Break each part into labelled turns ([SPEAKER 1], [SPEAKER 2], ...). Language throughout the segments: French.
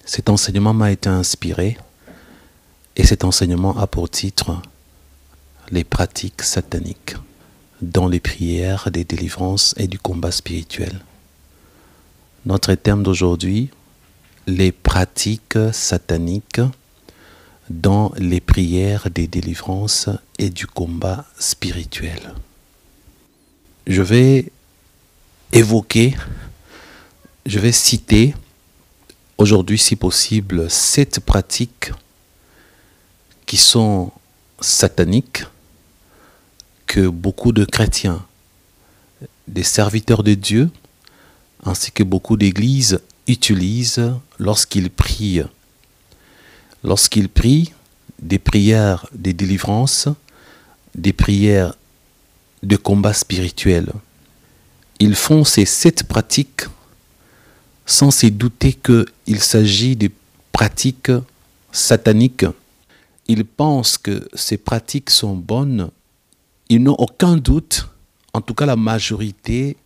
[SPEAKER 1] Cet enseignement m'a été inspiré et cet enseignement a pour titre les pratiques sataniques dans les prières, des délivrances et du combat spirituel. Notre thème d'aujourd'hui, les pratiques sataniques dans les prières, des délivrances et du combat spirituel. Je vais citer aujourd'hui, si possible, 7 pratiques qui sont sataniques que beaucoup de chrétiens, des serviteurs de Dieu, ainsi que beaucoup d'églises utilisent lorsqu'ils prient. Lorsqu'ils prient des prières de délivrance, des prières de combat spirituel. Ils font ces 7 pratiques sans se douter qu'il s'agit de pratiques sataniques. Ils pensent que ces pratiques sont bonnes. Ils n'ont aucun doute, en tout cas la majorité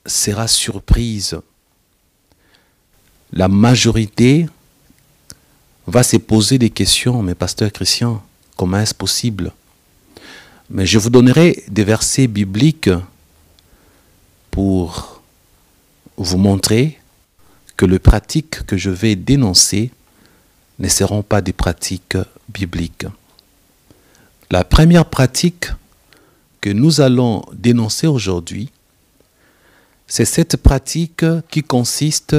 [SPEAKER 1] sera surprise. La majorité va se poser des questions, mais pasteur Christian, comment est-ce possible? Mais je vous donnerai des versets bibliques pour vous montrer que les pratiques que je vais dénoncer ne seront pas des pratiques bibliques. La première pratique que nous allons dénoncer aujourd'hui, c'est cette pratique qui consiste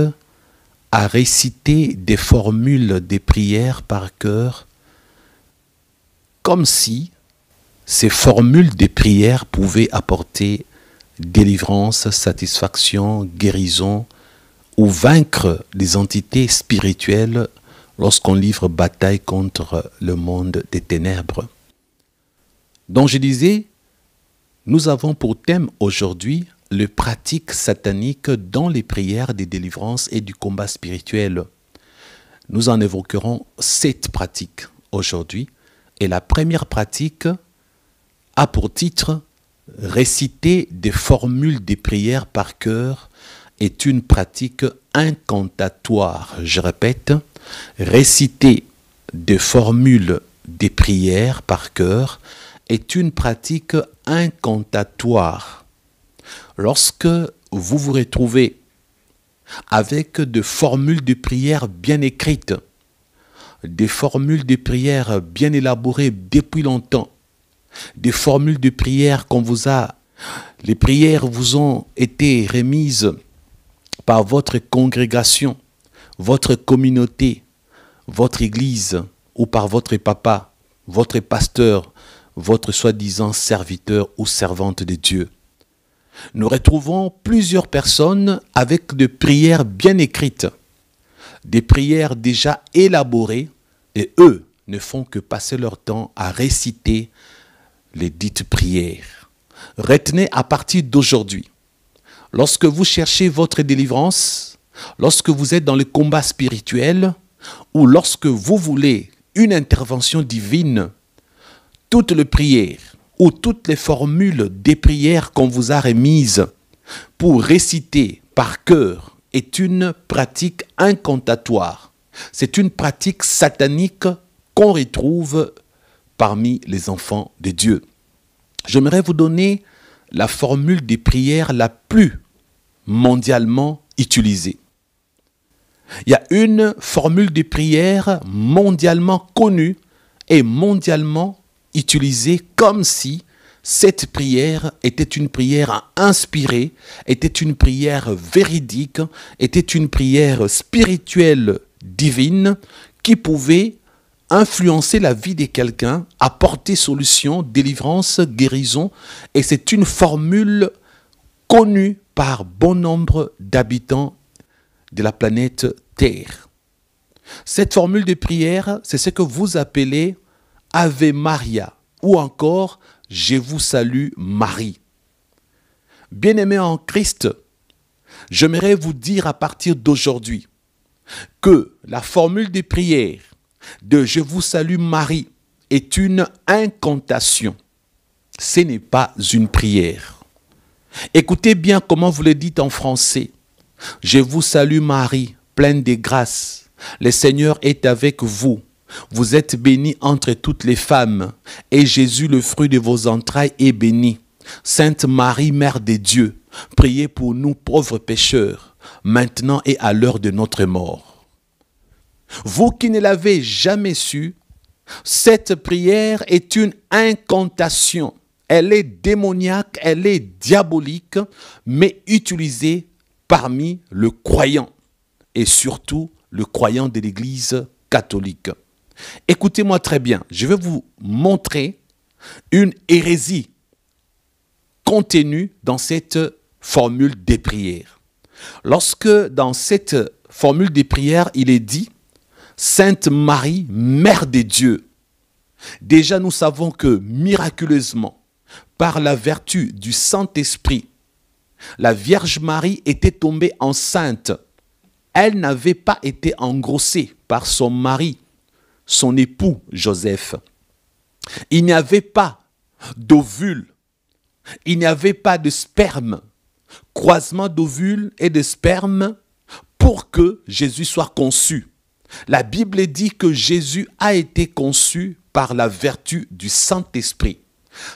[SPEAKER 1] à réciter des formules des prières par cœur, comme si ces formules des prières pouvaient apporter délivrance, satisfaction, guérison ou vaincre des entités spirituelles lorsqu'on livre bataille contre le monde des ténèbres. Donc je disais, nous avons pour thème aujourd'hui les pratiques sataniques dans les prières des délivrances et du combat spirituel. Nous en évoquerons 7 pratiques aujourd'hui. Et la première pratique a pour titre « Réciter des formules des prières par cœur est une pratique incantatoire ». Je répète, réciter des formules des prières par cœur est une pratique incantatoire. Lorsque vous vous retrouvez avec des formules de prière bien écrites, des formules de prière bien élaborées depuis longtemps, des formules de prière les prières vous ont été remises par votre congrégation, votre communauté, votre église, ou par votre papa, votre pasteur, votre soi-disant serviteur ou servante de Dieu. Nous retrouvons plusieurs personnes avec des prières bien écrites, des prières déjà élaborées, et eux ne font que passer leur temps à réciter les dites prières. Retenez à partir d'aujourd'hui, lorsque vous cherchez votre délivrance, lorsque vous êtes dans le combat spirituel, ou lorsque vous voulez une intervention divine, toutes les prières ou toutes les formules des prières qu'on vous a remises pour réciter par cœur est une pratique incantatoire. C'est une pratique satanique qu'on retrouve parmi les enfants de Dieu. J'aimerais vous donner la formule des prières la plus mondialement utilisée. Il y a une formule de prière mondialement connue et mondialement utilisée comme si cette prière était une prière inspirée, était une prière véridique, était une prière spirituelle divine qui pouvait influencer la vie de quelqu'un, apporter solution, délivrance, guérison. Et c'est une formule connue par bon nombre d'habitants de la planète Terre. Cette formule de prière, c'est ce que vous appelez Ave Maria ou encore Je vous salue Marie. Bien-aimés en Christ, j'aimerais vous dire à partir d'aujourd'hui que la formule de prière de Je vous salue Marie est une incantation. Ce n'est pas une prière. Écoutez bien comment vous le dites en français. Je vous salue Marie, pleine de grâce. Le Seigneur est avec vous. Vous êtes bénie entre toutes les femmes, et Jésus, le fruit de vos entrailles, est béni. Sainte Marie, Mère de Dieu, priez pour nous pauvres pécheurs, maintenant et à l'heure de notre mort. Vous qui ne l'avez jamais su, cette prière est une incantation. Elle est démoniaque, elle est diabolique, mais utilisée parmi le croyant, et surtout le croyant de l'Église catholique. Écoutez-moi très bien, je vais vous montrer une hérésie contenue dans cette formule des prières. Lorsque dans cette formule des prières, il est dit « Sainte Marie, Mère de Dieu », déjà nous savons que miraculeusement, par la vertu du Saint-Esprit, la Vierge Marie était tombée enceinte. Elle n'avait pas été engrossée par son mari, son époux Joseph. Il n'y avait pas d'ovule, il n'y avait pas de sperme, croisement d'ovule et de sperme pour que Jésus soit conçu. La Bible dit que Jésus a été conçu par la vertu du Saint-Esprit.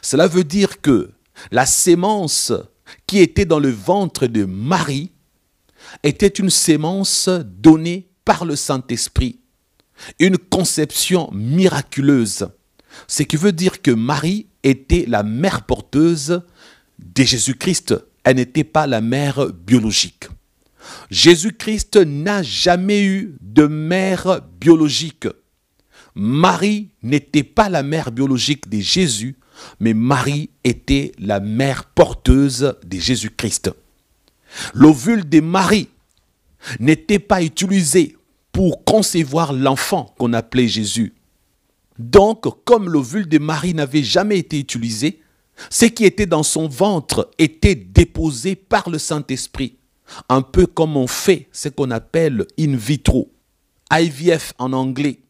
[SPEAKER 1] Cela veut dire que la sémence qui était dans le ventre de Marie était une sémence donnée par le Saint-Esprit. Une conception miraculeuse. Ce qui veut dire que Marie était la mère porteuse de Jésus-Christ. Elle n'était pas la mère biologique. Jésus-Christ n'a jamais eu de mère biologique. Marie n'était pas la mère biologique de Jésus, mais Marie était la mère porteuse de Jésus-Christ. L'ovule de Marie n'était pas utilisé pour concevoir l'enfant qu'on appelait Jésus. Donc, comme l'ovule de Marie n'avait jamais été utilisé, ce qui était dans son ventre était déposé par le Saint-Esprit. Un peu comme on fait ce qu'on appelle in vitro, IVF en anglais,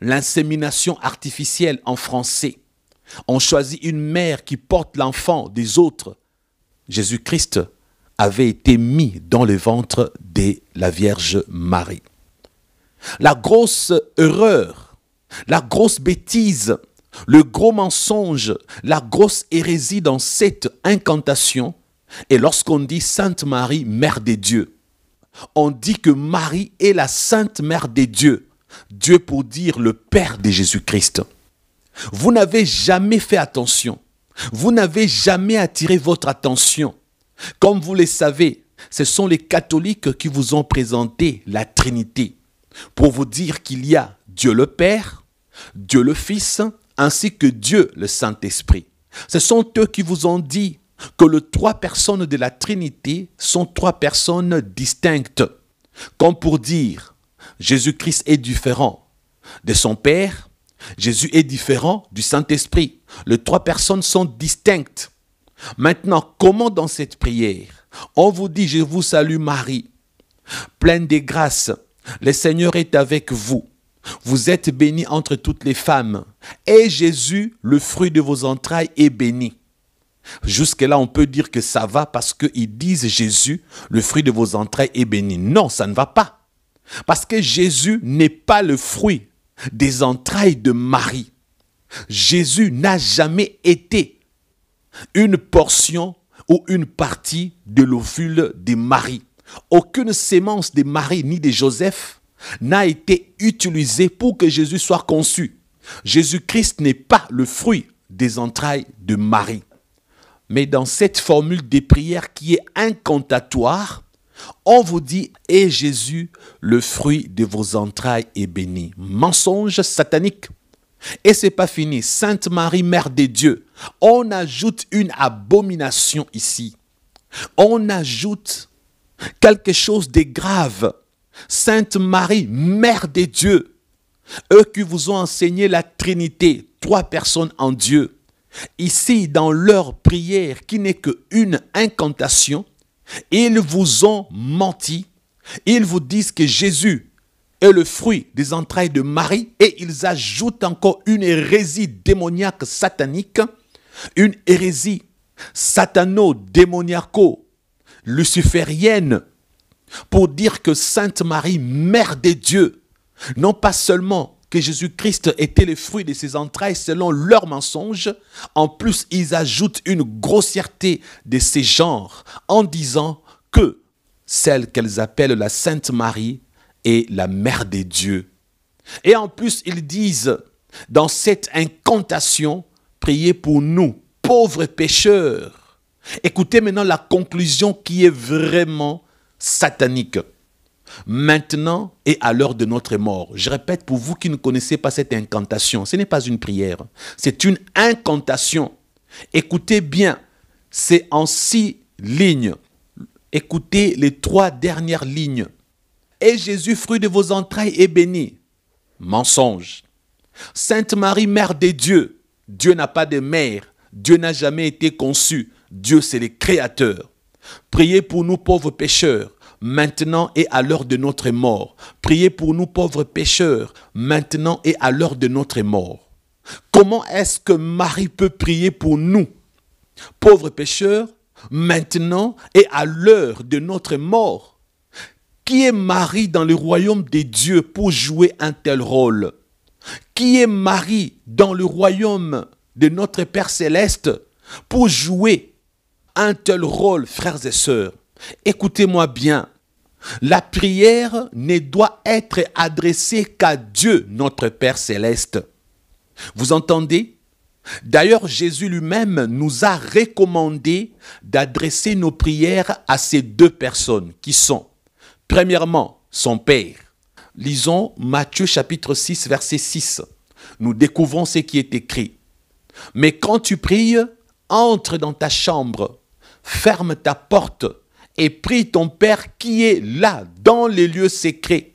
[SPEAKER 1] l'insémination artificielle en français. On choisit une mère qui porte l'enfant des autres. Jésus-Christ avait été mis dans le ventre de la Vierge Marie. La grosse erreur, la grosse bêtise, le gros mensonge, la grosse hérésie dans cette incantation est lorsqu'on dit Sainte Marie, Mère de Dieu. On dit que Marie est la Sainte Mère de Dieu. Dieu pour dire le Père de Jésus-Christ. Vous n'avez jamais fait attention. Vous n'avez jamais attiré votre attention. Comme vous le savez, ce sont les catholiques qui vous ont présenté la Trinité pour vous dire qu'il y a Dieu le Père, Dieu le Fils, ainsi que Dieu le Saint-Esprit. Ce sont eux qui vous ont dit que les trois personnes de la Trinité sont trois personnes distinctes. Comme pour dire, Jésus-Christ est différent de son Père, Jésus est différent du Saint-Esprit. Les trois personnes sont distinctes. Maintenant, comment dans cette prière, on vous dit, je vous salue Marie, pleine de grâce, le Seigneur est avec vous. Vous êtes bénie entre toutes les femmes. Et Jésus, le fruit de vos entrailles, est béni. Jusque-là, on peut dire que ça va parce qu'ils disent Jésus, le fruit de vos entrailles, est béni. Non, ça ne va pas. Parce que Jésus n'est pas le fruit des entrailles de Marie. Jésus n'a jamais été une portion ou une partie de l'ovule de Marie. Aucune sémence de Marie ni de Joseph n'a été utilisée pour que Jésus soit conçu. Jésus-Christ n'est pas le fruit des entrailles de Marie. Mais dans cette formule des prières qui est incantatoire, on vous dit « Et Jésus, le fruit de vos entrailles est béni ». Mensonge satanique. Et c'est pas fini. Sainte Marie, Mère de Dieu. On ajoute une abomination ici. On ajoute quelque chose de grave. Sainte Marie, Mère de Dieu. Eux qui vous ont enseigné la Trinité, trois personnes en Dieu. Ici, dans leur prière, qui n'est qu'une incantation, ils vous ont menti. Ils vous disent que Jésus est le fruit des entrailles de Marie et ils ajoutent encore une hérésie démoniaque satanique, une hérésie satano-démoniaco-luciférienne pour dire que Sainte Marie, Mère de Dieu, Non pas seulement que Jésus-Christ était le fruit de ses entrailles selon leurs mensonges, en plus ils ajoutent une grossièreté de ces genres en disant que celle qu'elles appellent la Sainte Marie est la mère des dieux. Et en plus ils disent dans cette incantation, priez pour nous, pauvres pécheurs. Écoutez maintenant la conclusion qui est vraiment satanique. Maintenant et à l'heure de notre mort. Je répète pour vous qui ne connaissez pas cette incantation, ce n'est pas une prière, c'est une incantation. Écoutez bien, c'est en 6 lignes. Écoutez les 3 dernières lignes. Et Jésus, fruit de vos entrailles, est béni. Mensonge. Sainte Marie, mère des dieux. Dieu n'a pas de mère. Dieu n'a jamais été conçu. Dieu, c'est le Créateur. Priez pour nous pauvres pécheurs, maintenant et à l'heure de notre mort. Priez pour nous pauvres pécheurs, maintenant et à l'heure de notre mort. Comment est-ce que Marie peut prier pour nous, pauvres pécheurs, maintenant et à l'heure de notre mort? Qui est Marie dans le royaume des dieux pour jouer un tel rôle? Qui est Marie dans le royaume de notre Père Céleste pour jouer un tel rôle, frères et sœurs? Écoutez-moi bien, la prière ne doit être adressée qu'à Dieu, notre Père Céleste. Vous entendez? D'ailleurs, Jésus lui-même nous a recommandé d'adresser nos prières à ces 2 personnes qui sont, premièrement, son Père. Lisons Matthieu chapitre 6, verset 6. Nous découvrons ce qui est écrit. Mais quand tu pries, entre dans ta chambre, ferme ta porte et prie ton Père qui est là dans les lieux secrets.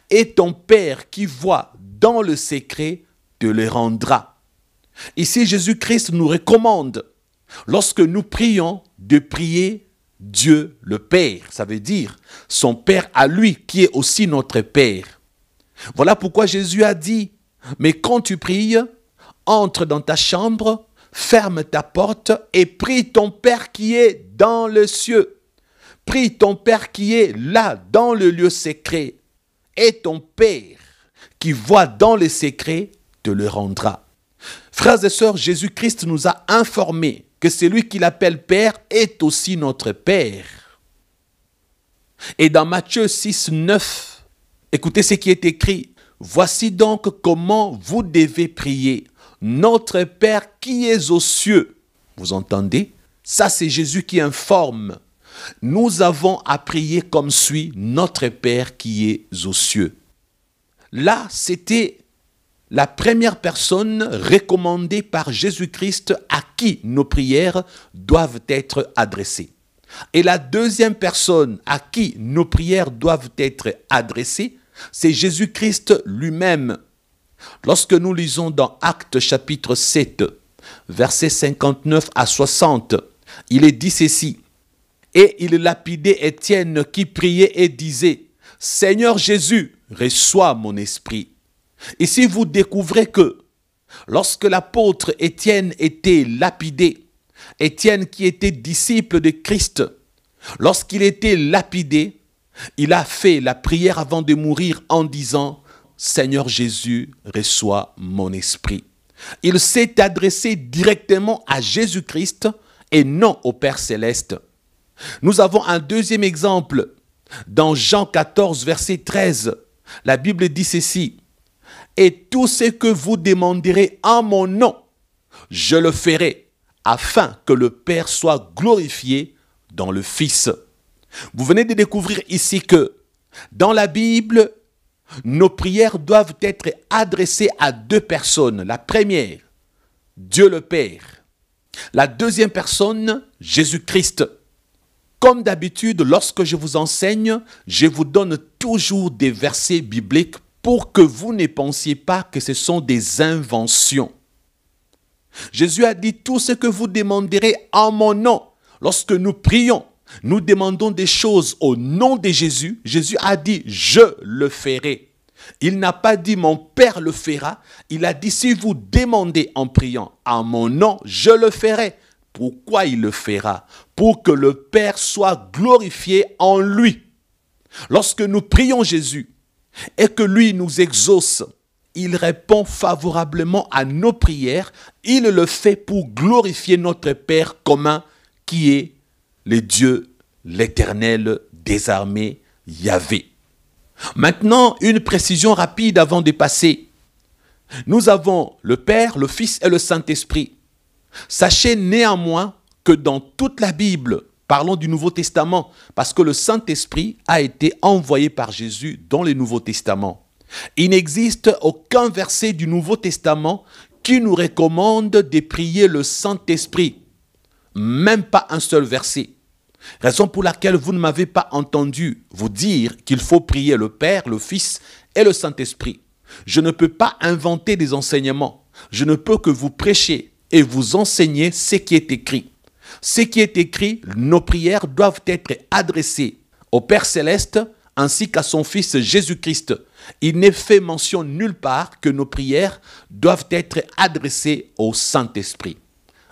[SPEAKER 1] Et ton Père qui voit dans le secret te le rendra. Ici, Jésus-Christ nous recommande, lorsque nous prions, de prier Dieu le Père. Ça veut dire son Père à lui, qui est aussi notre Père. Voilà pourquoi Jésus a dit, mais quand tu pries, entre dans ta chambre, ferme ta porte et prie ton Père qui est dans le cieux. Prie ton Père qui est là dans le lieu secret. Et ton Père qui voit dans les secrets te le rendra. Frères et sœurs, Jésus-Christ nous a informés que celui qu'il appelle Père est aussi notre Père. Et dans Matthieu 6, 9, écoutez ce qui est écrit. Voici donc comment vous devez prier. Notre Père qui est aux cieux. Vous entendez? Ça, c'est Jésus qui informe. Nous avons à prier comme suit, notre Père qui est aux cieux. Là, c'était la première personne recommandée par Jésus-Christ à qui nos prières doivent être adressées. Et la deuxième personne à qui nos prières doivent être adressées, c'est Jésus-Christ lui-même. Lorsque nous lisons dans Actes chapitre 7, versets 59 à 60, il est dit ceci. Et il lapidait Étienne qui priait et disait, « Seigneur Jésus, reçois mon esprit. » Ici, vous découvrez que lorsque l'apôtre Étienne était lapidé, Étienne qui était disciple de Christ, lorsqu'il était lapidé, il a fait la prière avant de mourir en disant, « Seigneur Jésus, reçois mon esprit. » Il s'est adressé directement à Jésus-Christ et non au Père Céleste. Nous avons un deuxième exemple. Dans Jean 14, verset 13, la Bible dit ceci. « Et tout ce que vous demanderez en mon nom, je le ferai, afin que le Père soit glorifié dans le Fils. » Vous venez de découvrir ici que dans la Bible, nos prières doivent être adressées à 2 personnes. La première, Dieu le Père. La deuxième personne, Jésus-Christ. Comme d'habitude, lorsque je vous enseigne, je vous donne toujours des versets bibliques pour que vous ne pensiez pas que ce sont des inventions. Jésus a dit tout ce que vous demanderez en mon nom. Lorsque nous prions, nous demandons des choses au nom de Jésus. Jésus a dit, je le ferai. Il n'a pas dit, mon Père le fera. Il a dit, si vous demandez en priant en mon nom, je le ferai. Pourquoi il le fera? Pour que le Père soit glorifié en lui. Lorsque nous prions Jésus, et que lui nous exauce, il répond favorablement à nos prières. Il le fait pour glorifier notre Père commun qui est le Dieu, l'Éternel des armées, Yahvé. Maintenant, une précision rapide avant de passer. Nous avons le Père, le Fils et le Saint-Esprit. Sachez néanmoins que dans toute la Bible, parlons du Nouveau Testament, parce que le Saint-Esprit a été envoyé par Jésus dans le Nouveau Testament. Il n'existe aucun verset du Nouveau Testament qui nous recommande de prier le Saint-Esprit. Même pas un seul verset. Raison pour laquelle vous ne m'avez pas entendu vous dire qu'il faut prier le Père, le Fils et le Saint-Esprit. Je ne peux pas inventer des enseignements. Je ne peux que vous prêcher et vous enseigner ce qui est écrit. Ce qui est écrit, nos prières doivent être adressées au Père Céleste ainsi qu'à son Fils Jésus-Christ. Il n'est fait mention nulle part que nos prières doivent être adressées au Saint-Esprit.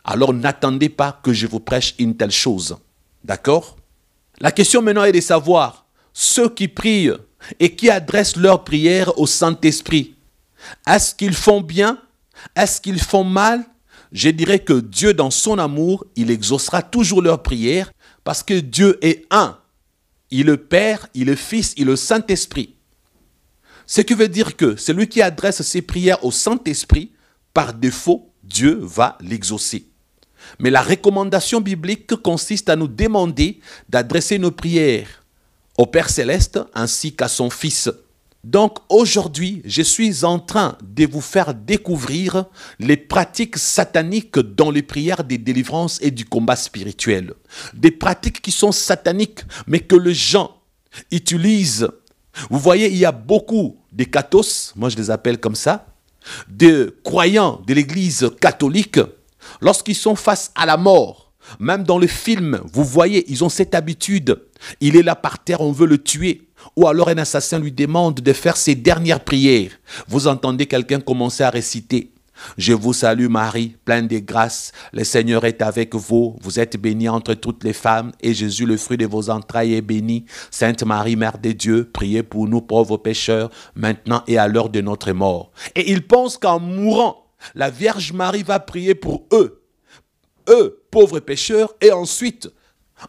[SPEAKER 1] Alors n'attendez pas que je vous prêche une telle chose. D'accord? La question maintenant est de savoir, ceux qui prient et qui adressent leurs prières au Saint-Esprit, est-ce qu'ils font bien? Est-ce qu'ils font mal? Je dirais que Dieu, dans son amour, il exaucera toujours leurs prières parce que Dieu est un. Il est le Père, il est le Fils, il est le Saint-Esprit. Ce qui veut dire que celui qui adresse ses prières au Saint-Esprit, par défaut, Dieu va l'exaucer. Mais la recommandation biblique consiste à nous demander d'adresser nos prières au Père Céleste ainsi qu'à son Fils. Donc aujourd'hui, je suis en train de vous faire découvrir les pratiques sataniques dans les prières de délivrance et du combat spirituel. Des pratiques qui sont sataniques, mais que les gens utilisent. Vous voyez, il y a beaucoup de cathos, moi je les appelle comme ça, de croyants de l'église catholique, lorsqu'ils sont face à la mort. Même dans les films, vous voyez, ils ont cette habitude. Il est là par terre, on veut le tuer. Ou alors un assassin lui demande de faire ses dernières prières. Vous entendez quelqu'un commencer à réciter. Je vous salue Marie, pleine de grâce. Le Seigneur est avec vous. Vous êtes bénie entre toutes les femmes. Et Jésus, le fruit de vos entrailles, est béni. Sainte Marie, Mère de Dieu, priez pour nous pauvres pécheurs, maintenant et à l'heure de notre mort. Et ils pensent qu'en mourant, la Vierge Marie va prier pour eux, pauvres pécheurs, et ensuite,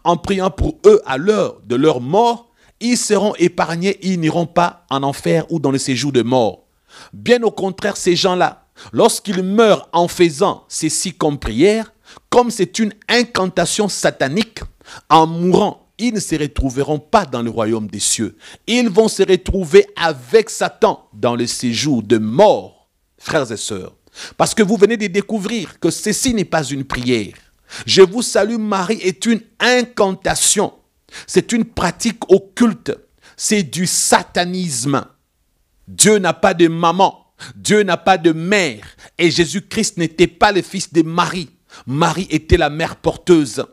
[SPEAKER 1] en priant pour eux à l'heure de leur mort, ils seront épargnés, ils n'iront pas en enfer ou dans le séjour de mort. Bien au contraire, ces gens-là, lorsqu'ils meurent en faisant ceci comme prière, comme c'est une incantation satanique, en mourant, ils ne se retrouveront pas dans le royaume des cieux. Ils vont se retrouver avec Satan dans le séjour de mort, frères et sœurs. Parce que vous venez de découvrir que ceci n'est pas une prière. Je vous salue Marie est une incantation. C'est une pratique occulte. C'est du satanisme. Dieu n'a pas de maman. Dieu n'a pas de mère. Et Jésus-Christ n'était pas le fils de Marie. Marie était la mère porteuse.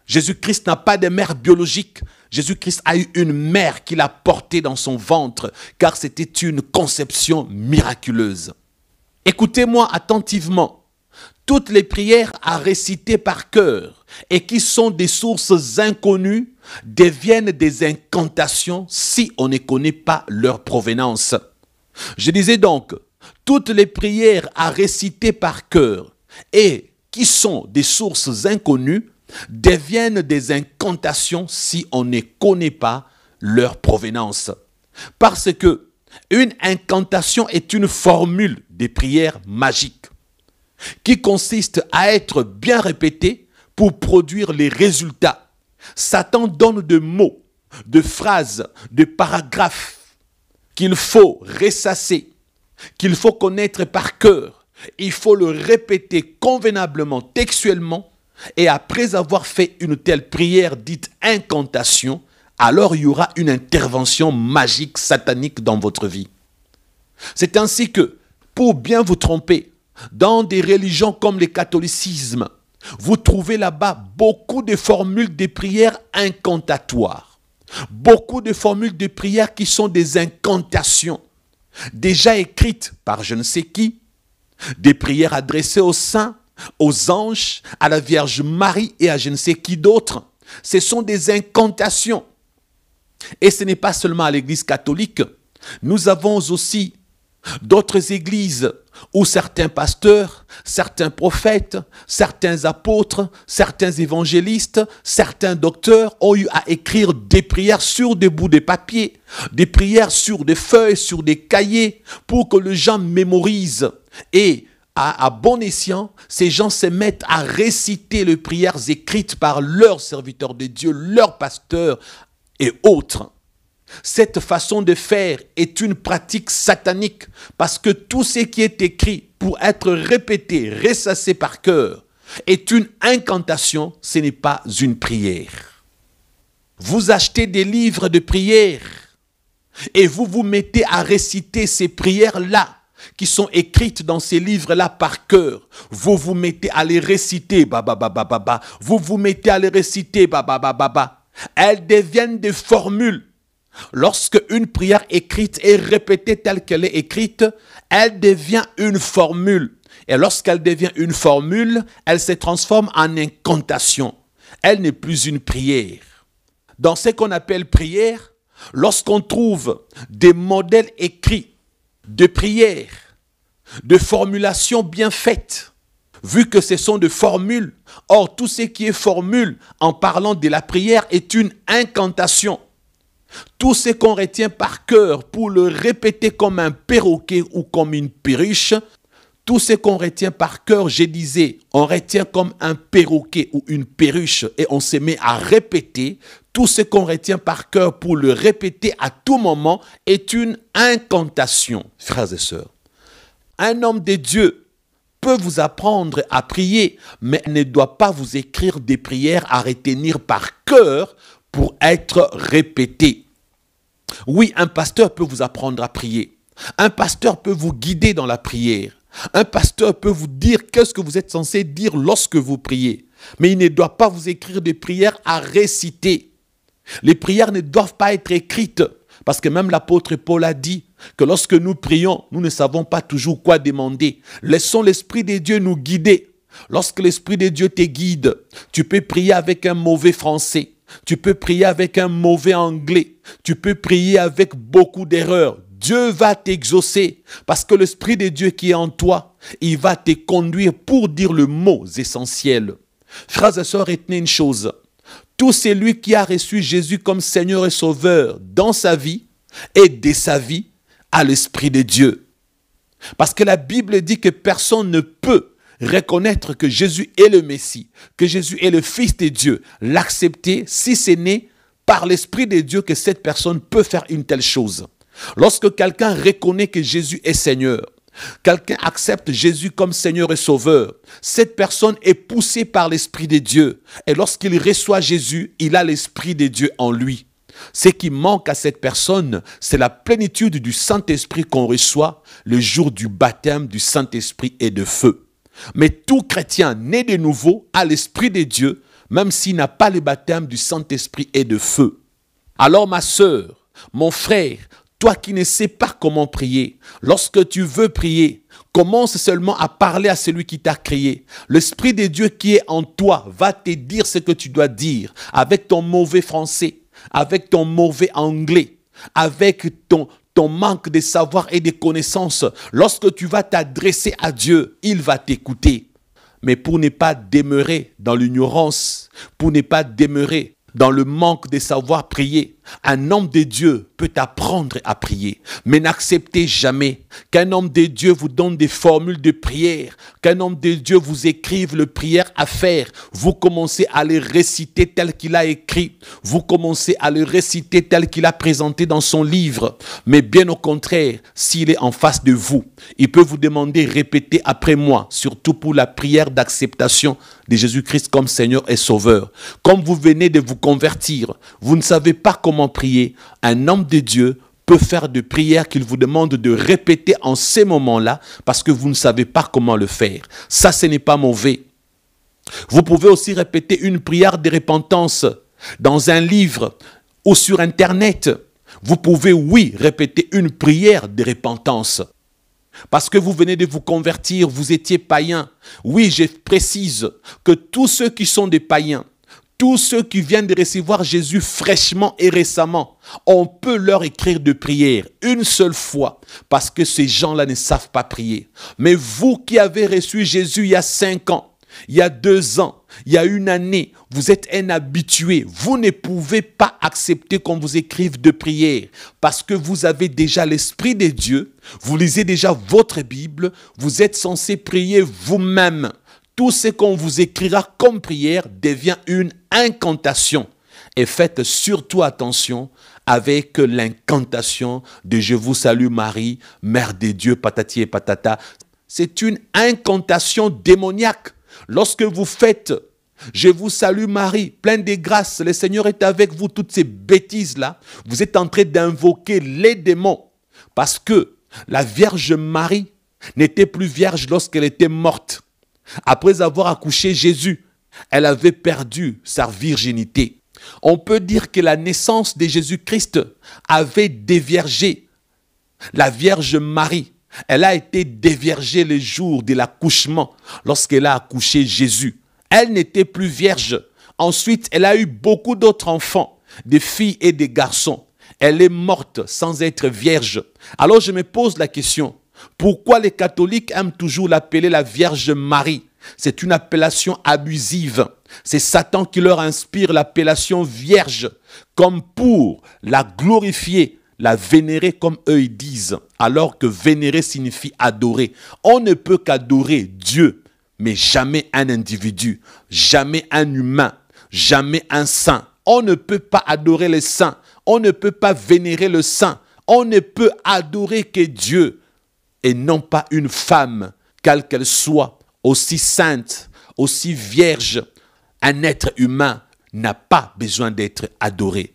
[SPEAKER 1] Jésus-Christ n'a pas de mère biologique. Jésus-Christ a eu une mère qu'il a portée dans son ventre, car c'était une conception miraculeuse. Écoutez-moi attentivement. Toutes les prières à réciter par cœur et qui sont des sources inconnues deviennent des incantations si on ne connaît pas leur provenance. Je disais donc, toutes les prières à réciter par cœur et qui sont des sources inconnues deviennent des incantations si on ne connaît pas leur provenance. Parce que une incantation est une formule de prière magique qui consiste à être bien répétée pour produire les résultats. Satan donne des mots, de phrases, de paragraphes qu'il faut ressasser, qu'il faut connaître par cœur. Il faut le répéter convenablement, textuellement, et après avoir fait une telle prière dite incantation, alors il y aura une intervention magique, satanique dans votre vie. C'est ainsi que, pour bien vous tromper, dans des religions comme le catholicisme, vous trouvez là-bas beaucoup de formules de prières incantatoires. Beaucoup de formules de prières qui sont des incantations, déjà écrites par je ne sais qui, des prières adressées aux saints, aux anges, à la Vierge Marie et à je ne sais qui d'autre. Ce sont des incantations. Et ce n'est pas seulement à l'Église catholique. Nous avons aussi d'autres églises où certains pasteurs, certains prophètes, certains apôtres, certains évangélistes, certains docteurs ont eu à écrire des prières sur des bouts de papier, des prières sur des feuilles, sur des cahiers, pour que les gens mémorisent. Et à bon escient, ces gens se mettent à réciter les prières écrites par leurs serviteurs de Dieu, leurs pasteurs et autres. Cette façon de faire est une pratique satanique parce que tout ce qui est écrit pour être répété, ressassé par cœur, est une incantation, ce n'est pas une prière. Vous achetez des livres de prière et vous vous mettez à réciter ces prières-là qui sont écrites dans ces livres-là par cœur. Vous vous mettez à les réciter, vous vous mettez à les réciter, Elles deviennent des formules. Lorsque une prière écrite est répétée telle qu'elle est écrite, elle devient une formule. Et lorsqu'elle devient une formule, elle se transforme en incantation. Elle n'est plus une prière. Dans ce qu'on appelle prière, lorsqu'on trouve des modèles écrits de prière, de formulations bien faites, vu que ce sont des formules, or tout ce qui est formule en parlant de la prière est une incantation. Tout ce qu'on retient par cœur pour le répéter comme un perroquet ou comme une perruche, tout ce qu'on retient par cœur, je disais, on retient comme un perroquet ou une perruche et on se met à répéter. Tout ce qu'on retient par cœur pour le répéter à tout moment est une incantation, frères et sœurs. Un homme de Dieu peut vous apprendre à prier, mais ne doit pas vous écrire des prières à retenir par cœur pour être répété. Oui, un pasteur peut vous apprendre à prier. Un pasteur peut vous guider dans la prière. Un pasteur peut vous dire qu'est-ce que vous êtes censé dire lorsque vous priez. Mais il ne doit pas vous écrire des prières à réciter. Les prières ne doivent pas être écrites. Parce que même l'apôtre Paul a dit que lorsque nous prions, nous ne savons pas toujours quoi demander. Laissons l'Esprit de Dieu nous guider. Lorsque l'Esprit de Dieu te guide, tu peux prier avec un mauvais français. Tu peux prier avec un mauvais anglais. Tu peux prier avec beaucoup d'erreurs. Dieu va t'exaucer parce que l'Esprit de Dieu qui est en toi, il va te conduire pour dire le mot essentiel. Frères et sœurs, retenez une chose. Tout celui qui a reçu Jésus comme Seigneur et Sauveur dans sa vie et de sa vie a l'Esprit de Dieu. Parce que la Bible dit que personne ne peut reconnaître que Jésus est le Messie, que Jésus est le Fils de Dieu, l'accepter si ce n'est par l'Esprit de Dieu que cette personne peut faire une telle chose. Lorsque quelqu'un reconnaît que Jésus est Seigneur, quelqu'un accepte Jésus comme Seigneur et Sauveur, cette personne est poussée par l'Esprit de Dieu. Et lorsqu'il reçoit Jésus, il a l'Esprit de Dieu en lui. Ce qui manque à cette personne, c'est la plénitude du Saint-Esprit qu'on reçoit le jour du baptême du Saint-Esprit et de feu. Mais tout chrétien né de nouveau a l'Esprit de Dieu, même s'il n'a pas le baptême du Saint-Esprit et de feu. Alors ma sœur, mon frère, toi qui ne sais pas comment prier, lorsque tu veux prier, commence seulement à parler à celui qui t'a créé. L'Esprit de Dieu qui est en toi va te dire ce que tu dois dire avec ton mauvais français, avec ton mauvais anglais, avec ton manque de savoir et de connaissances. Lorsque tu vas t'adresser à Dieu, il va t'écouter. Mais pour ne pas demeurer dans l'ignorance, pour ne pas demeurer dans le manque de savoir prier, un homme de Dieu peut apprendre à prier. Mais n'acceptez jamais qu'un homme de Dieu vous donne des formules de prière, qu'un homme de Dieu vous écrive les prières à faire. Vous commencez à les réciter tel qu'il a écrit. Vous commencez à les réciter tel qu'il a présenté dans son livre. Mais bien au contraire, s'il est en face de vous, il peut vous demander répétez après moi, surtout pour la prière d'acceptation de Jésus-Christ comme Seigneur et Sauveur. Comme vous venez de vous convertir, vous ne savez pas comment prier, un homme de Dieu peut faire des prières qu'il vous demande de répéter en ces moments-là parce que vous ne savez pas comment le faire. Ça, ce n'est pas mauvais. Vous pouvez aussi répéter une prière de repentance dans un livre ou sur Internet. Vous pouvez, oui, répéter une prière de repentance. Parce que vous venez de vous convertir, vous étiez païen. Oui, je précise que tous ceux qui sont des païens, Tous ceux qui viennent de recevoir Jésus fraîchement et récemment, on peut leur écrire de prière une seule fois parce que ces gens-là ne savent pas prier. Mais vous qui avez reçu Jésus il y a 5 ans, il y a 2 ans, il y a 1 année, vous êtes un habitué. Vous ne pouvez pas accepter qu'on vous écrive de prière parce que vous avez déjà l'Esprit de Dieu, vous lisez déjà votre Bible, vous êtes censé prier vous-même. Tout ce qu'on vous écrira comme prière devient une incantation. Et faites surtout attention avec l'incantation de « Je vous salue Marie, Mère de Dieu, patati et patata ». C'est une incantation démoniaque. Lorsque vous faites « Je vous salue Marie, pleine de grâce, le Seigneur est avec vous », toutes ces bêtises-là, vous êtes en train d'invoquer les démons. Parce que la Vierge Marie n'était plus vierge lorsqu'elle était morte. Après avoir accouché Jésus, elle avait perdu sa virginité. On peut dire que la naissance de Jésus-Christ avait déviergé la Vierge Marie. Elle a été déviergée le jour de l'accouchement, lorsqu'elle a accouché Jésus. Elle n'était plus vierge. Ensuite, elle a eu beaucoup d'autres enfants, des filles et des garçons. Elle est morte sans être vierge. Alors je me pose la question, pourquoi les catholiques aiment toujours l'appeler la Vierge Marie? C'est une appellation abusive. C'est Satan qui leur inspire l'appellation Vierge, comme pour la glorifier, la vénérer comme eux ils disent, alors que vénérer signifie adorer. On ne peut qu'adorer Dieu, mais jamais un individu, jamais un humain, jamais un saint. On ne peut pas adorer les saints, on ne peut pas vénérer le saint, on ne peut adorer que Dieu et non pas une femme, quelle qu'elle soit, aussi sainte, aussi vierge. Un être humain n'a pas besoin d'être adoré.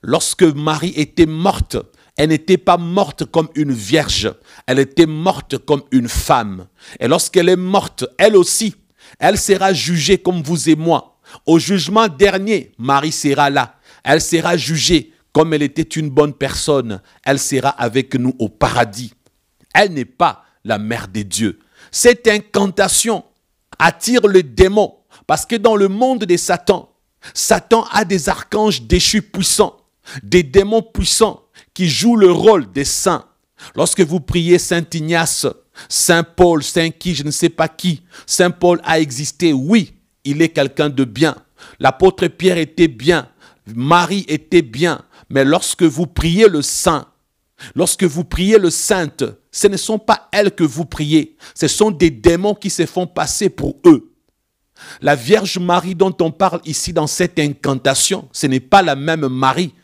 [SPEAKER 1] Lorsque Marie était morte, elle n'était pas morte comme une vierge, elle était morte comme une femme. Et lorsqu'elle est morte, elle aussi, elle sera jugée comme vous et moi. Au jugement dernier, Marie sera là. Elle sera jugée comme elle était une bonne personne. Elle sera avec nous au paradis. Elle n'est pas la mère de Dieu. Cette incantation attire le démon parce que dans le monde de Satan, Satan a des archanges déchus puissants, des démons puissants qui jouent le rôle des saints. Lorsque vous priez Saint Ignace, Saint Paul, Saint qui, je ne sais pas qui, Saint Paul a existé, oui, il est quelqu'un de bien. L'apôtre Pierre était bien, Marie était bien, mais lorsque vous priez le saint, lorsque vous priez le sainte, ce ne sont pas elles que vous priez, ce sont des démons qui se font passer pour eux. La Vierge Marie dont on parle ici dans cette incantation, ce n'est pas la même Marie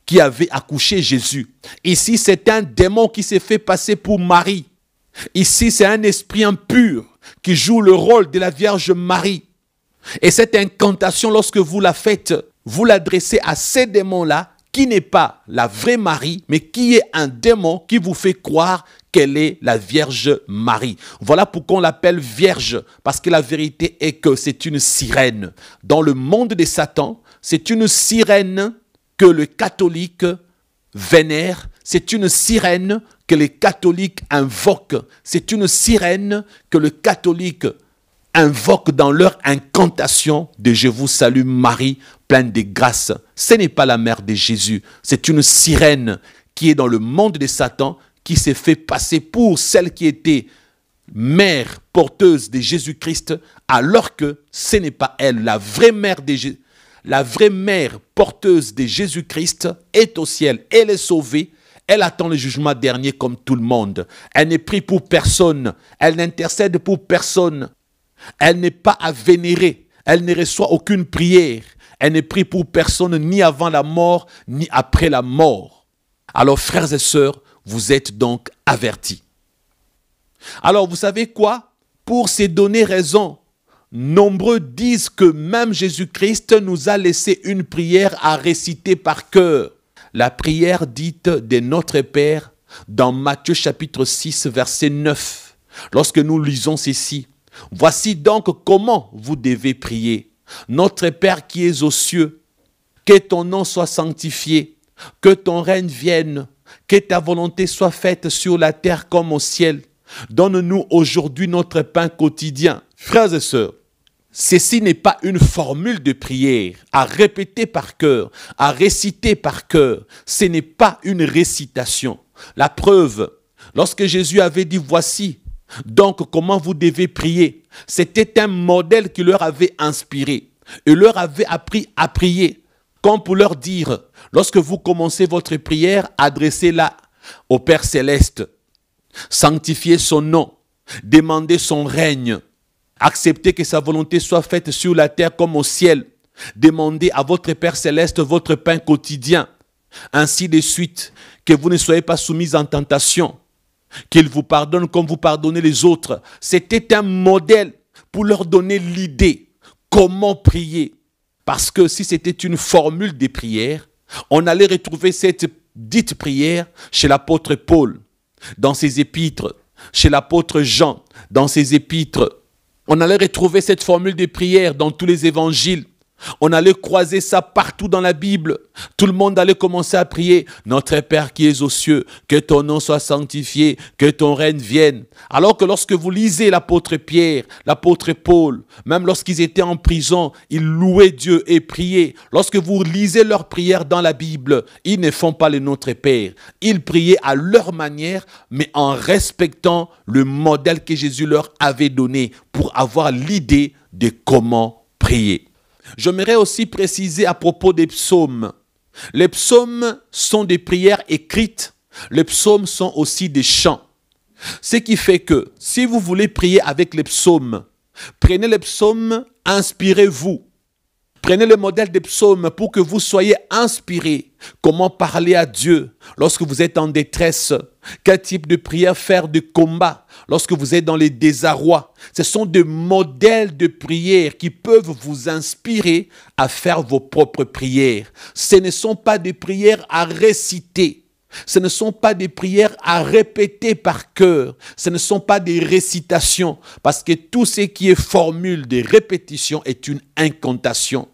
[SPEAKER 1] qui avait accouché Jésus. Ici, c'est un démon qui s'est fait passer pour Marie. Ici, c'est un esprit impur qui joue le rôle de la Vierge Marie. Et cette incantation, lorsque vous la faites, vous l'adressez à ces démons-là, qui n'est pas la vraie Marie, mais qui est un démon qui vous fait croire qu'elle est la Vierge Marie. Voilà pourquoi on l'appelle Vierge, parce que la vérité est que c'est une sirène. Dans le monde de Satan, c'est une sirène que le catholique vénère, c'est une sirène que les catholiques invoquent, c'est une sirène que le catholique invoque dans leur incantation de « Je vous salue Marie, pleine de grâce ». Ce n'est pas la mère de Jésus, c'est une sirène qui est dans le monde de Satan, qui s'est fait passer pour celle qui était mère porteuse de Jésus-Christ, alors que ce n'est pas elle. La vraie mère porteuse de Jésus-Christ est au ciel, elle est sauvée. Elle attend le jugement dernier comme tout le monde. Elle ne prie pour personne, elle n'intercède pour personne. Elle n'est pas à vénérer, elle ne reçoit aucune prière. Elle ne prie pour personne ni avant la mort, ni après la mort. Alors frères et sœurs, vous êtes donc avertis. Alors vous savez quoi? Pour ces donner raison, nombreux disent que même Jésus-Christ nous a laissé une prière à réciter par cœur. La prière dite de Notre Père dans Matthieu chapitre 6 verset 9. Lorsque nous lisons ceci, « Voici donc comment vous devez prier. Notre Père qui es aux cieux, que ton nom soit sanctifié, que ton règne vienne, que ta volonté soit faite sur la terre comme au ciel. Donne-nous aujourd'hui notre pain quotidien. » Frères et sœurs, ceci n'est pas une formule de prière à répéter par cœur, à réciter par cœur. Ce n'est pas une récitation. La preuve, lorsque Jésus avait dit « Voici donc comment vous devez prier », c'était un modèle qui leur avait inspiré et leur avait appris à prier. Comme pour leur dire, lorsque vous commencez votre prière, adressez-la au Père Céleste. Sanctifiez son nom, demandez son règne. Acceptez que sa volonté soit faite sur la terre comme au ciel. Demandez à votre Père Céleste votre pain quotidien. Ainsi de suite, que vous ne soyez pas soumis en tentation. Qu'il vous pardonne comme vous pardonnez les autres. C'était un modèle pour leur donner l'idée. Comment prier? Parce que si c'était une formule de prière, on allait retrouver cette dite prière chez l'apôtre Paul, dans ses épîtres, chez l'apôtre Jean, dans ses épîtres. On allait retrouver cette formule de prière dans tous les évangiles. On allait croiser ça partout dans la Bible. Tout le monde allait commencer à prier. Notre Père qui es aux cieux, que ton nom soit sanctifié, que ton règne vienne. Alors que lorsque vous lisez l'apôtre Pierre, l'apôtre Paul, même lorsqu'ils étaient en prison, ils louaient Dieu et priaient. Lorsque vous lisez leurs prières dans la Bible, ils ne font pas le Notre Père. Ils priaient à leur manière, mais en respectant le modèle que Jésus leur avait donné pour avoir l'idée de comment prier. J'aimerais aussi préciser à propos des psaumes. Les psaumes sont des prières écrites. Les psaumes sont aussi des chants. Ce qui fait que si vous voulez prier avec les psaumes, prenez les psaumes, inspirez-vous. Prenez le modèle des psaumes pour que vous soyez inspirés. Comment parler à Dieu lorsque vous êtes en détresse? Quel type de prière faire de combat lorsque vous êtes dans les désarrois? Ce sont des modèles de prière qui peuvent vous inspirer à faire vos propres prières. Ce ne sont pas des prières à réciter. Ce ne sont pas des prières à répéter par cœur. Ce ne sont pas des récitations. Parce que tout ce qui est formule de répétition est une incantation.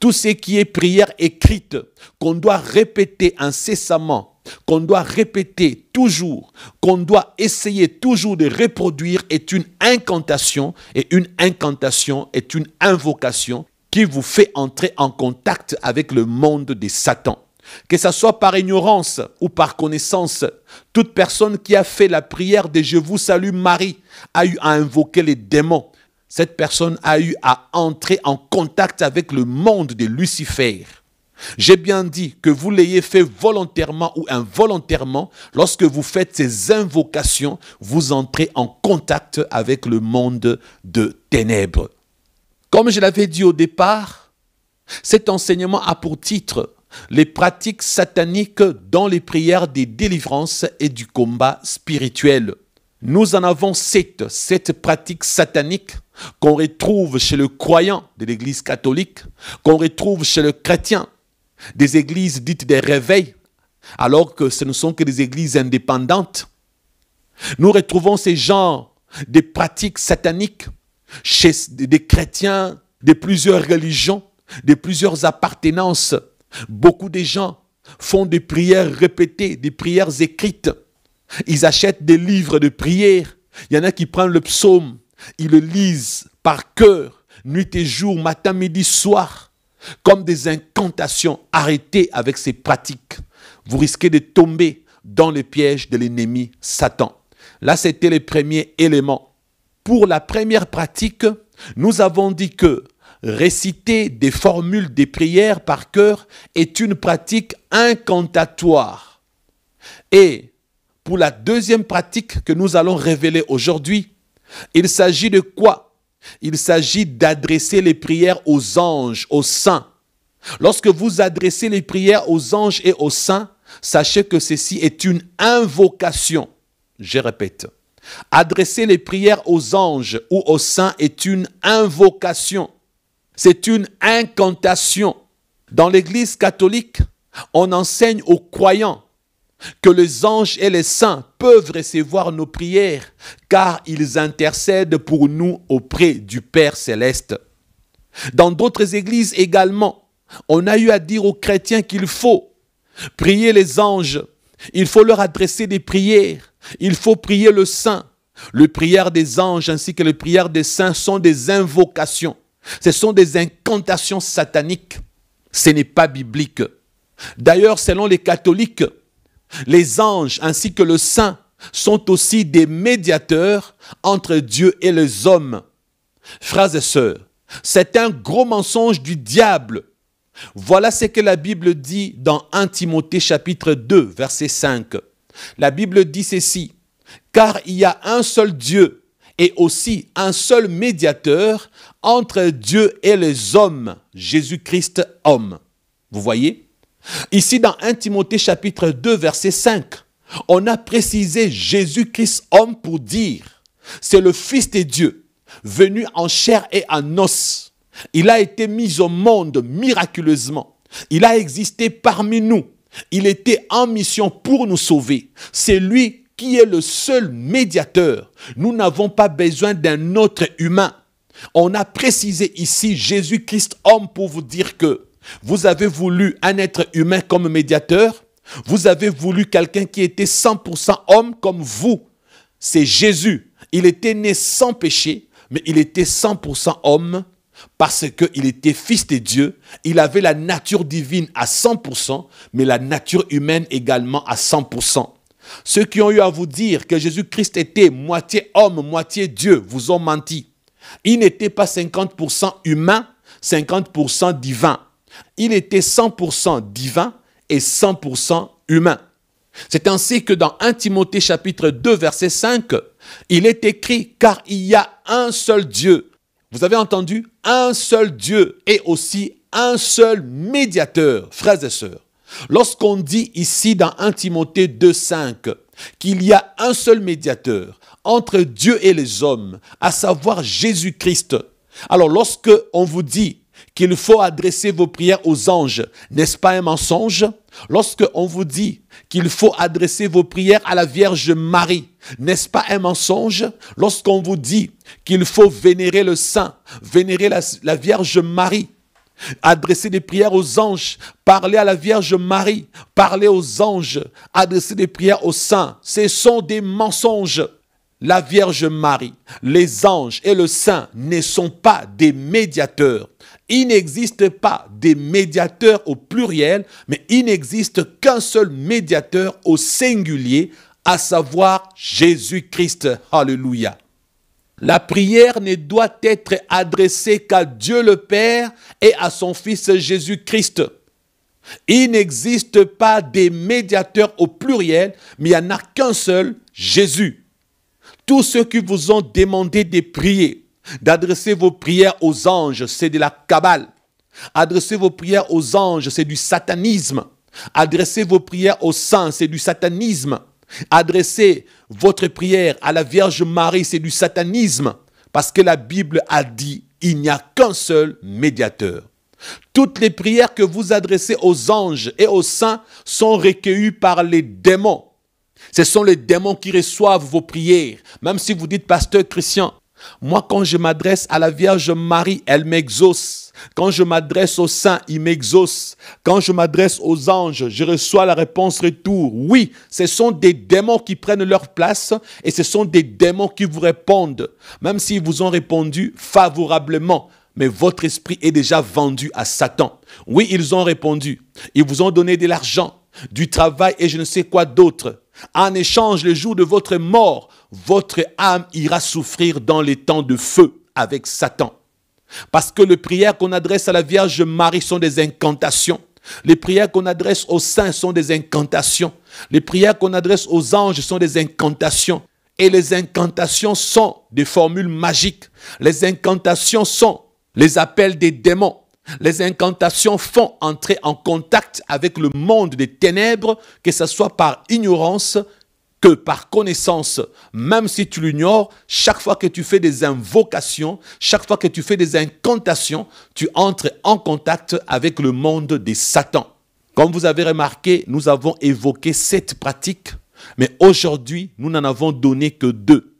[SPEAKER 1] Tout ce qui est prière écrite, qu'on doit répéter incessamment, qu'on doit répéter toujours, qu'on doit essayer toujours de reproduire est une incantation. Et une incantation est une invocation qui vous fait entrer en contact avec le monde de Satan. Que ce soit par ignorance ou par connaissance, toute personne qui a fait la prière de « Je vous salue Marie » a eu à invoquer les démons. Cette personne a eu à entrer en contact avec le monde de Lucifer. J'ai bien dit que vous l'ayez fait volontairement ou involontairement, lorsque vous faites ces invocations, vous entrez en contact avec le monde de ténèbres. Comme je l'avais dit au départ, cet enseignement a pour titre les pratiques sataniques dans les prières des délivrances et du combat spirituel. Nous en avons sept pratiques sataniques qu'on retrouve chez le croyant de l'église catholique, qu'on retrouve chez le chrétien des églises dites des réveils, alors que ce ne sont que des églises indépendantes. Nous retrouvons ces genres de pratiques sataniques chez des chrétiens de plusieurs religions, de plusieurs appartenances. Beaucoup de gens font des prières répétées, des prières écrites. Ils achètent des livres de prières. Il y en a qui prennent le psaume, ils le lisent par cœur, nuit et jour, matin, midi, soir, comme des incantations. Arrêtez avec ces pratiques. Vous risquez de tomber dans le piège de l'ennemi Satan. Là, c'était le premier élément. Pour la première pratique, nous avons dit que réciter des formules des prières par cœur est une pratique incantatoire. Et pour la deuxième pratique que nous allons révéler aujourd'hui, il s'agit de quoi? Il s'agit d'adresser les prières aux anges, aux saints. Lorsque vous adressez les prières aux anges et aux saints, sachez que ceci est une invocation. Je répète, adresser les prières aux anges ou aux saints est une invocation. C'est une incantation. Dans l'Église catholique, on enseigne aux croyants que les anges et les saints peuvent recevoir nos prières car ils intercèdent pour nous auprès du Père Céleste. Dans d'autres églises également, on a eu à dire aux chrétiens qu'il faut prier les anges, il faut leur adresser des prières, il faut prier le saint. Les prières des anges ainsi que les prières des saints sont des invocations. Ce sont des incantations sataniques. Ce n'est pas biblique. D'ailleurs, selon les catholiques, les anges ainsi que le saint sont aussi des médiateurs entre Dieu et les hommes. Frères et sœurs, c'est un gros mensonge du diable. Voilà ce que la Bible dit dans 1 Timothée chapitre 2, verset 5. La Bible dit ceci: « Car il y a un seul Dieu et aussi un seul médiateur entre Dieu et les hommes, Jésus-Christ homme. » Vous voyez? Ici dans 1 Timothée chapitre 2, verset 5, on a précisé Jésus-Christ homme pour dire c'est le Fils de Dieu, venu en chair et en os. Il a été mis au monde miraculeusement. Il a existé parmi nous. Il était en mission pour nous sauver. C'est lui qui est le seul médiateur. Nous n'avons pas besoin d'un autre humain. On a précisé ici Jésus-Christ homme pour vous dire que vous avez voulu un être humain comme médiateur. Vous avez voulu quelqu'un qui était 100% homme comme vous. C'est Jésus. Il était né sans péché, mais il était 100% homme parce qu'il était fils de Dieu. Il avait la nature divine à 100%, mais la nature humaine également à 100%. Ceux qui ont eu à vous dire que Jésus-Christ était moitié homme, moitié Dieu, vous ont menti. Il n'était pas 50% humain, 50% divin. Il était 100% divin et 100% humain. C'est ainsi que dans 1 Timothée chapitre 2 verset 5, il est écrit « Car il y a un seul Dieu ». Vous avez entendu? Un seul Dieu et aussi un seul médiateur, frères et sœurs. Lorsqu'on dit ici dans 1 Timothée 2, 5 qu'il y a un seul médiateur entre Dieu et les hommes, à savoir Jésus-Christ. Alors lorsque on vous dit qu'il faut adresser vos prières aux anges, n'est-ce pas un mensonge? Lorsque on vous dit qu'il faut adresser vos prières à la Vierge Marie, n'est-ce pas un mensonge? Lorsqu'on vous dit qu'il faut vénérer le saint, vénérer la Vierge Marie, adresser des prières aux anges, parler à la Vierge Marie, parler aux anges, adresser des prières aux saints, ce sont des mensonges. La Vierge Marie, les anges et le saint ne sont pas des médiateurs. Il n'existe pas des médiateurs au pluriel, mais il n'existe qu'un seul médiateur au singulier, à savoir Jésus-Christ. Alléluia. La prière ne doit être adressée qu'à Dieu le Père et à son Fils Jésus-Christ. Il n'existe pas des médiateurs au pluriel, mais il n'y en a qu'un seul, Jésus. Tous ceux qui vous ont demandé de prier, d'adresser vos prières aux anges, c'est de la cabale. Adresser vos prières aux anges, c'est du satanisme. Adresser vos prières aux saints, c'est du satanisme. Adresser votre prière à la Vierge Marie, c'est du satanisme. Parce que la Bible a dit, il n'y a qu'un seul médiateur. Toutes les prières que vous adressez aux anges et aux saints sont recueillies par les démons. Ce sont les démons qui reçoivent vos prières. Même si vous dites, pasteur Christian, moi quand je m'adresse à la Vierge Marie, elle m'exauce. Quand je m'adresse aux saints, il m'exauce. Quand je m'adresse aux anges, je reçois la réponse retour. Oui, ce sont des démons qui prennent leur place et ce sont des démons qui vous répondent. Même s'ils vous ont répondu favorablement, mais votre esprit est déjà vendu à Satan. Oui, ils ont répondu. Ils vous ont donné de l'argent, du travail et je ne sais quoi d'autre. En échange, le jour de votre mort, votre âme ira souffrir dans les temps de feu avec Satan. Parce que les prières qu'on adresse à la Vierge Marie sont des incantations. Les prières qu'on adresse aux saints sont des incantations. Les prières qu'on adresse aux anges sont des incantations. Et les incantations sont des formules magiques. Les incantations sont les appels des démons. Les incantations font entrer en contact avec le monde des ténèbres, que ce soit par ignorance que par connaissance. Même si tu l'ignores, chaque fois que tu fais des invocations, chaque fois que tu fais des incantations, tu entres en contact avec le monde des Satans. Comme vous avez remarqué, nous avons évoqué 7 pratiques, mais aujourd'hui, nous n'en avons donné que 2.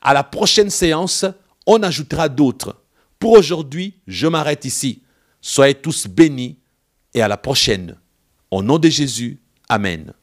[SPEAKER 1] À la prochaine séance, on ajoutera d'autres. Pour aujourd'hui, je m'arrête ici. Soyez tous bénis et à la prochaine. Au nom de Jésus, Amen.